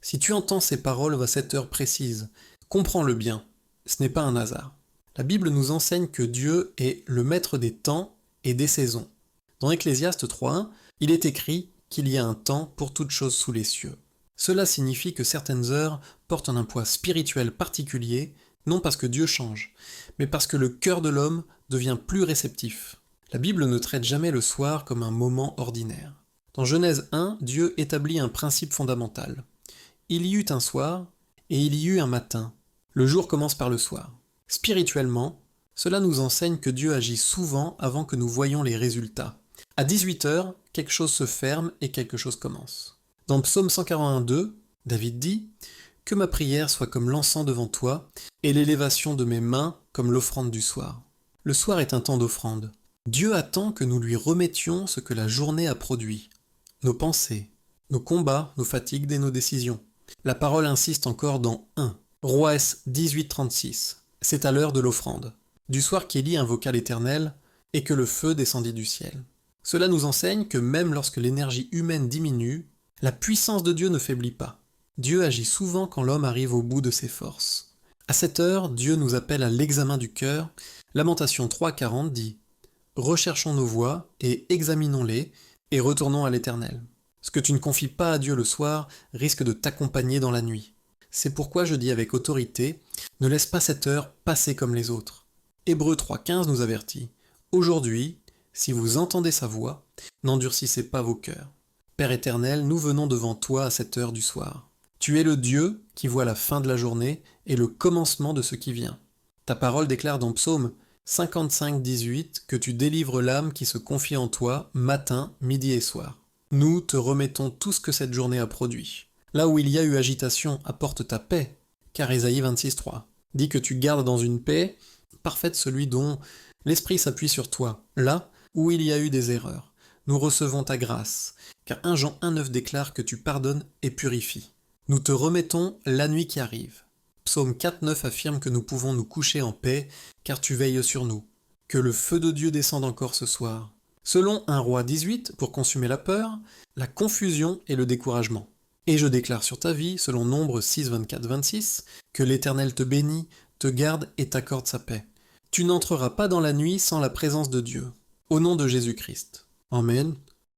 Si tu entends ces paroles à cette heure précise, comprends-le bien, ce n'est pas un hasard. La Bible nous enseigne que Dieu est le maître des temps et des saisons. Dans Ecclésiaste 3.1, il est écrit qu'il y a un temps pour toute chose sous les cieux. Cela signifie que certaines heures portent un poids spirituel particulier, non parce que Dieu change, mais parce que le cœur de l'homme devient plus réceptif. La Bible ne traite jamais le soir comme un moment ordinaire. Dans Genèse 1, Dieu établit un principe fondamental. Il y eut un soir, et il y eut un matin. Le jour commence par le soir. Spirituellement, cela nous enseigne que Dieu agit souvent avant que nous voyions les résultats. À 18h, quelque chose se ferme et quelque chose commence. Dans Psaume 141.2, David dit « Que ma prière soit comme l'encens devant toi, et l'élévation de mes mains comme l'offrande du soir. » Le soir est un temps d'offrande. Dieu attend que nous lui remettions ce que la journée a produit. Nos pensées, nos combats, nos fatigues et nos décisions. La parole insiste encore dans 1. Roi 18.36. C'est à l'heure de l'offrande. Du soir qu'Élie invoqua l'Éternel, et que le feu descendit du ciel. Cela nous enseigne que même lorsque l'énergie humaine diminue, la puissance de Dieu ne faiblit pas. Dieu agit souvent quand l'homme arrive au bout de ses forces. À cette heure, Dieu nous appelle à l'examen du cœur. Lamentation 3.40 dit « Recherchons nos voies et examinons-les, et retournons à l'Éternel. » Ce que tu ne confies pas à Dieu le soir risque de t'accompagner dans la nuit. C'est pourquoi je dis avec autorité, ne laisse pas cette heure passer comme les autres. Hébreux 3.15 nous avertit, « Aujourd'hui, si vous entendez sa voix, n'endurcissez pas vos cœurs. Père éternel, nous venons devant toi à cette heure du soir. Tu es le Dieu qui voit la fin de la journée et le commencement de ce qui vient. Ta parole déclare dans Psaume 55.18 que tu délivres l'âme qui se confie en toi matin, midi et soir. Nous te remettons tout ce que cette journée a produit. Là où il y a eu agitation, apporte ta paix, car Ésaïe 26.3 dit que tu gardes dans une paix parfaite celui dont l'Esprit s'appuie sur toi. Là où il y a eu des erreurs, nous recevons ta grâce, car 1 Jean 1.9 déclare que tu pardonnes et purifies. Nous te remettons la nuit qui arrive. Psaume 4.9 affirme que nous pouvons nous coucher en paix, car tu veilles sur nous. Que le feu de Dieu descende encore ce soir. Selon 1 Roi 18, pour consumer la peur, la confusion et le découragement. Et je déclare sur ta vie, selon Nombre 6, 24-26, que l'Éternel te bénit, te garde et t'accorde sa paix. Tu n'entreras pas dans la nuit sans la présence de Dieu. Au nom de Jésus-Christ. Amen.